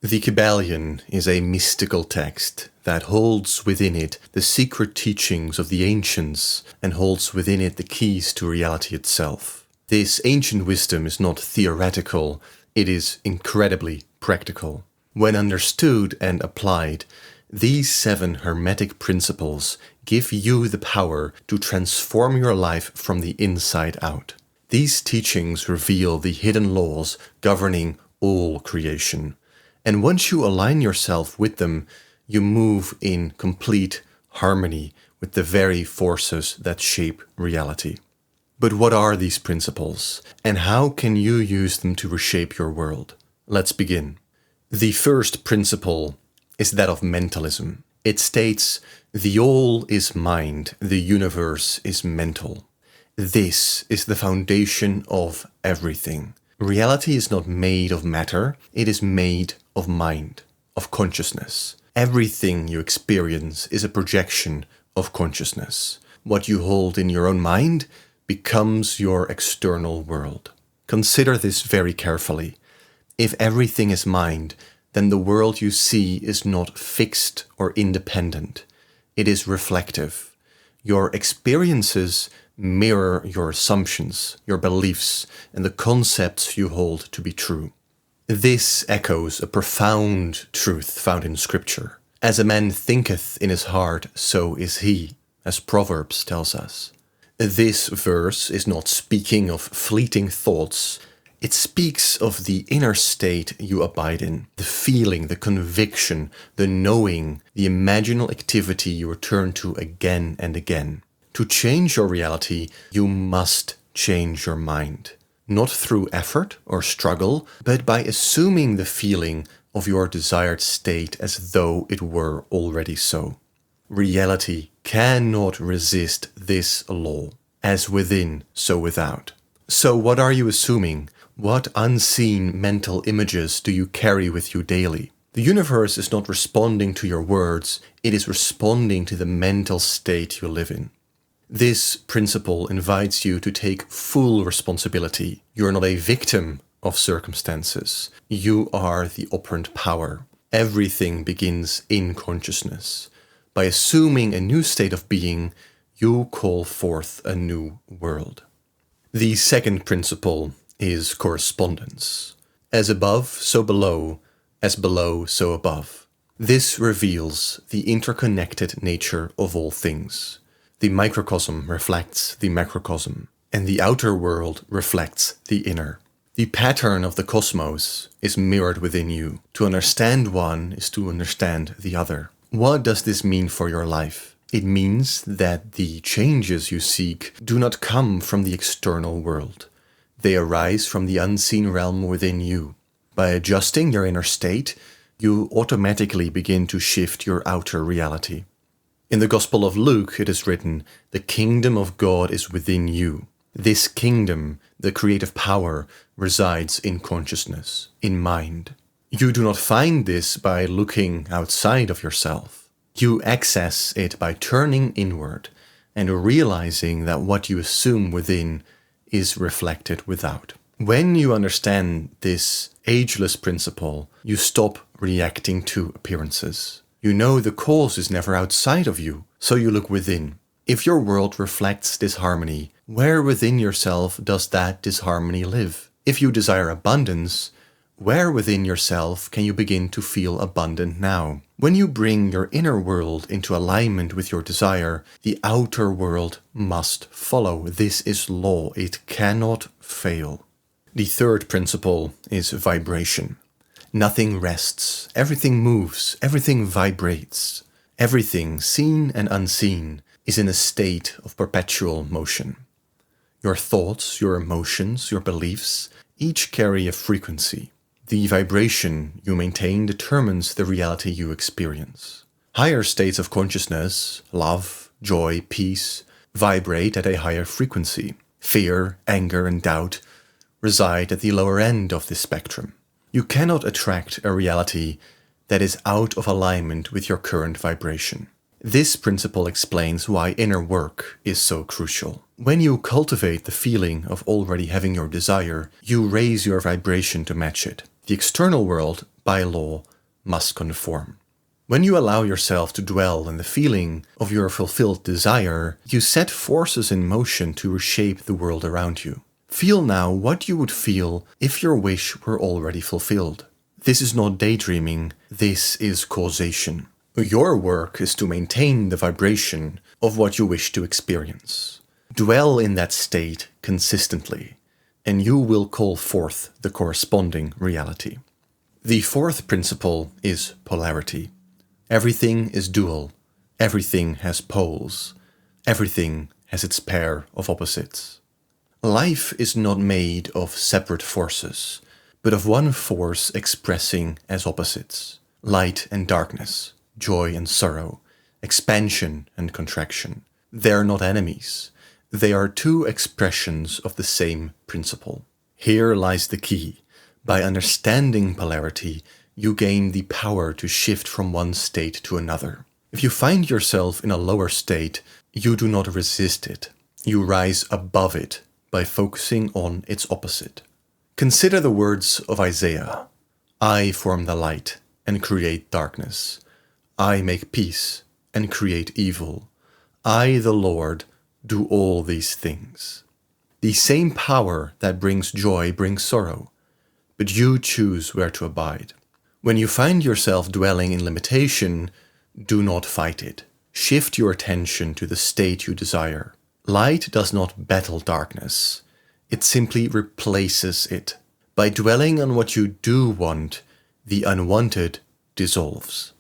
The Kybalion is a mystical text that holds within it the secret teachings of the ancients and holds within it the keys to reality itself. This ancient wisdom is not theoretical, it is incredibly practical. When understood and applied, these 7 Hermetic principles give you the power to transform your life from the inside out. These teachings reveal the hidden laws governing all creation. And once you align yourself with them, you move in complete harmony with the very forces that shape reality. But what are these principles, and how can you use them to reshape your world? Let's begin. The first principle is that of mentalism. It states, the all is mind, the universe is mental. This is the foundation of everything. Reality is not made of matter, it is made of mind, of consciousness. Everything you experience is a projection of consciousness. What you hold in your own mind becomes your external world. Consider this very carefully. If everything is mind, then the world you see is not fixed or independent. It is reflective. Your experiences mirror your assumptions, your beliefs, and the concepts you hold to be true. This echoes a profound truth found in Scripture. As a man thinketh in his heart, so is he, as Proverbs tells us. This verse is not speaking of fleeting thoughts. It speaks of the inner state you abide in, the feeling, the conviction, the knowing, the imaginal activity you return to again and again. To change your reality, you must change your mind. Not through effort or struggle, but by assuming the feeling of your desired state as though it were already so. Reality cannot resist this law. As within, so without. So what are you assuming? What unseen mental images do you carry with you daily? The universe is not responding to your words, it is responding to the mental state you live in. This principle invites you to take full responsibility. You are not a victim of circumstances. You are the operant power. Everything begins in consciousness. By assuming a new state of being, you call forth a new world. The second principle is correspondence. As above, so below, as below, so above. This reveals the interconnected nature of all things. The microcosm reflects the macrocosm, and the outer world reflects the inner. The pattern of the cosmos is mirrored within you. To understand one is to understand the other. What does this mean for your life? It means that the changes you seek do not come from the external world. They arise from the unseen realm within you. By adjusting your inner state, you automatically begin to shift your outer reality. In the Gospel of Luke, it is written, "The kingdom of God is within you." This kingdom, the creative power, resides in consciousness, in mind. You do not find this by looking outside of yourself. You access it by turning inward and realizing that what you assume within is reflected without. When you understand this ageless principle, you stop reacting to appearances. You know the cause is never outside of you, so you look within. If your world reflects disharmony, where within yourself does that disharmony live? If you desire abundance, where within yourself can you begin to feel abundant now? When you bring your inner world into alignment with your desire, the outer world must follow. This is law. It cannot fail. The third principle is vibration. Nothing rests. Everything moves. Everything vibrates. Everything, seen and unseen, is in a state of perpetual motion. Your thoughts, your emotions, your beliefs, each carry a frequency. The vibration you maintain determines the reality you experience. Higher states of consciousness, love, joy, peace, vibrate at a higher frequency. Fear, anger, and doubt reside at the lower end of this spectrum. You cannot attract a reality that is out of alignment with your current vibration. This principle explains why inner work is so crucial. When you cultivate the feeling of already having your desire, you raise your vibration to match it. The external world, by law, must conform. When you allow yourself to dwell in the feeling of your fulfilled desire, you set forces in motion to reshape the world around you. Feel now what you would feel if your wish were already fulfilled. This is not daydreaming, this is causation. Your work is to maintain the vibration of what you wish to experience. Dwell in that state consistently, and you will call forth the corresponding reality. The fourth principle is polarity. Everything is dual, everything has poles, everything has its pair of opposites. Life is not made of separate forces, but of one force expressing as opposites: light and darkness, joy and sorrow, expansion and contraction. They are not enemies. They are two expressions of the same principle. Here lies the key. By understanding polarity, you gain the power to shift from one state to another. If you find yourself in a lower state, you do not resist it. You rise above it by focusing on its opposite. Consider the words of Isaiah. I form the light and create darkness. I make peace and create evil. I, the Lord, do all these things. The same power that brings joy brings sorrow, but you choose where to abide. When you find yourself dwelling in limitation, do not fight it. Shift your attention to the state you desire. Light does not battle darkness. It simply replaces it. By dwelling on what you do want, the unwanted dissolves.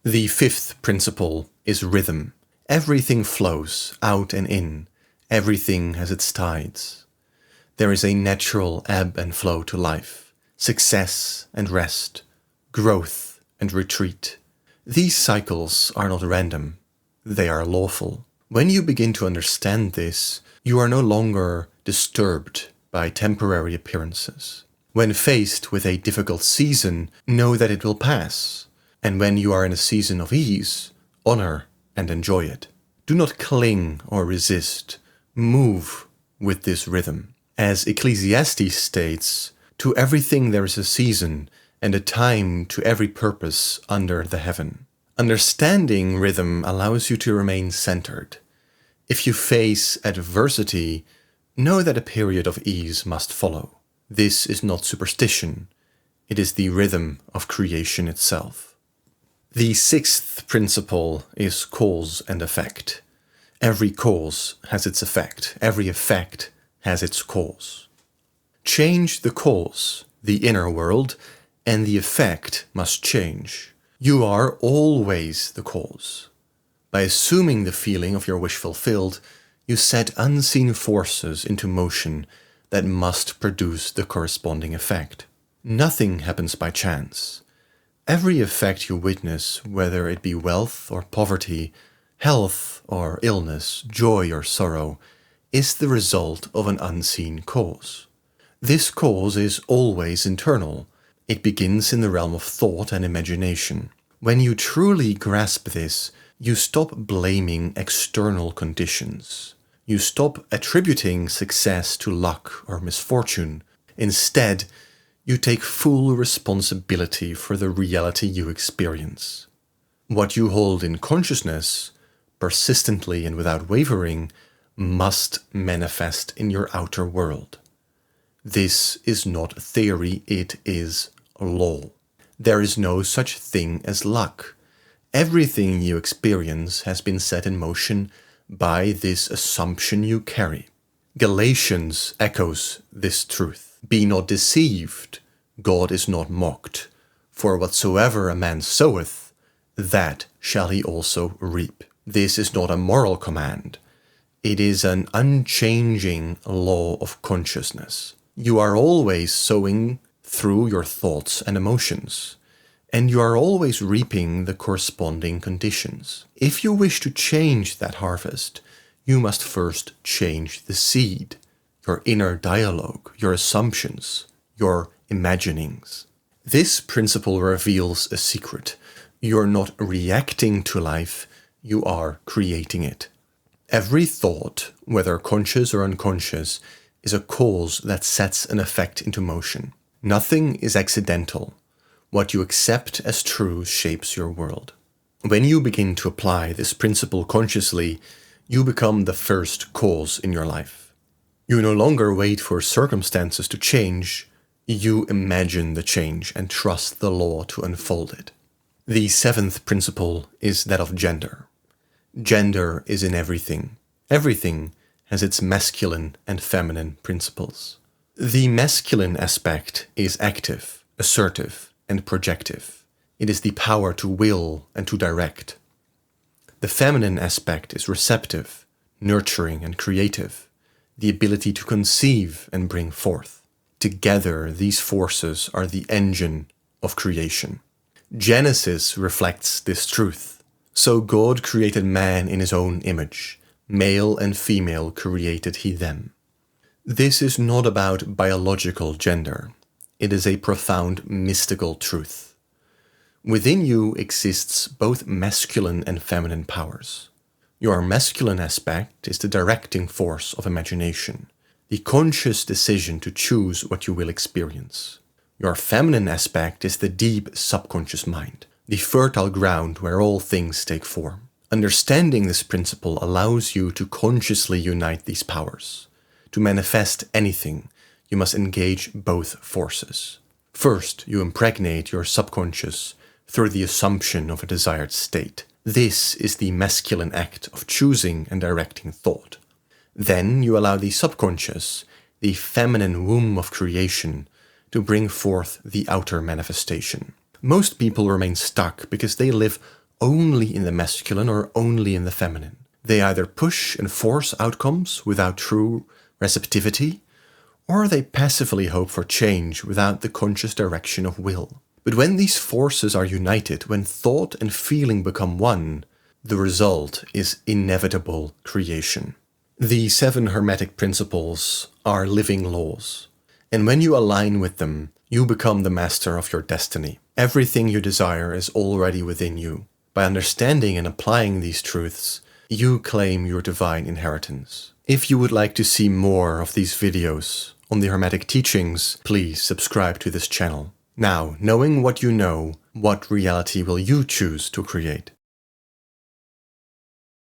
The fifth principle is rhythm. Everything flows out and in. Everything has its tides. There is a natural ebb and flow to life. Success and rest. Growth and retreat. These cycles are not random. They are lawful. When you begin to understand this, you are no longer disturbed by temporary appearances. When faced with a difficult season, know that it will pass. And when you are in a season of ease, honor and enjoy it. Do not cling or resist. Move with this rhythm. As Ecclesiastes states, to everything there is a season, and a time to every purpose under the heaven. Understanding rhythm allows you to remain centered. If you face adversity, know that a period of ease must follow. This is not superstition. It is the rhythm of creation itself. The sixth principle is cause and effect. Every cause has its effect. Every effect has its cause. Change the cause, the inner world, and the effect must change. You are always the cause. By assuming the feeling of your wish fulfilled, you set unseen forces into motion that must produce the corresponding effect. Nothing happens by chance. Every effect you witness, whether it be wealth or poverty, health or illness, joy or sorrow, is the result of an unseen cause. This cause is always internal. It begins in the realm of thought and imagination. When you truly grasp this, you stop blaming external conditions. You stop attributing success to luck or misfortune. Instead, you take full responsibility for the reality you experience. What you hold in consciousness, persistently and without wavering, must manifest in your outer world. This is not theory, it is law. There is no such thing as luck. Everything you experience has been set in motion by this assumption you carry. Galatians echoes this truth. Be not deceived, God is not mocked. For whatsoever a man soweth, that shall he also reap. This is not a moral command. It is an unchanging law of consciousness. You are always sowing through your thoughts and emotions, and you are always reaping the corresponding conditions. If you wish to change that harvest, you must first change the seed, your inner dialogue, your assumptions, your imaginings. This principle reveals a secret. You're not reacting to life, you are creating it. Every thought, whether conscious or unconscious, is a cause that sets an effect into motion. Nothing is accidental. What you accept as true shapes your world. When you begin to apply this principle consciously, you become the first cause in your life. You no longer wait for circumstances to change, you imagine the change and trust the law to unfold it. The seventh principle is that of gender. Gender is in everything. Everything has its masculine and feminine principles. The masculine aspect is active, assertive, and projective. It is the power to will and to direct. The feminine aspect is receptive, nurturing, and creative, the ability to conceive and bring forth. Together, these forces are the engine of creation. Genesis reflects this truth. So God created man in his own image. Male and female created he them. This is not about biological gender. It is a profound mystical truth. Within you exists both masculine and feminine powers. Your masculine aspect is the directing force of imagination, the conscious decision to choose what you will experience. Your feminine aspect is the deep subconscious mind, the fertile ground where all things take form. Understanding this principle allows you to consciously unite these powers. To manifest anything, you must engage both forces. First, you impregnate your subconscious through the assumption of a desired state. This is the masculine act of choosing and directing thought. Then you allow the subconscious, the feminine womb of creation, to bring forth the outer manifestation. Most people remain stuck because they live only in the masculine or only in the feminine. They either push and force outcomes without true receptivity, or they passively hope for change without the conscious direction of will. But when these forces are united, when thought and feeling become one, the result is inevitable creation. The 7 Hermetic principles are living laws, and when you align with them, you become the master of your destiny. Everything you desire is already within you. By understanding and applying these truths, you claim your divine inheritance. If you would like to see more of these videos on the Hermetic teachings, please subscribe to this channel. Now, knowing what you know, what reality will you choose to create?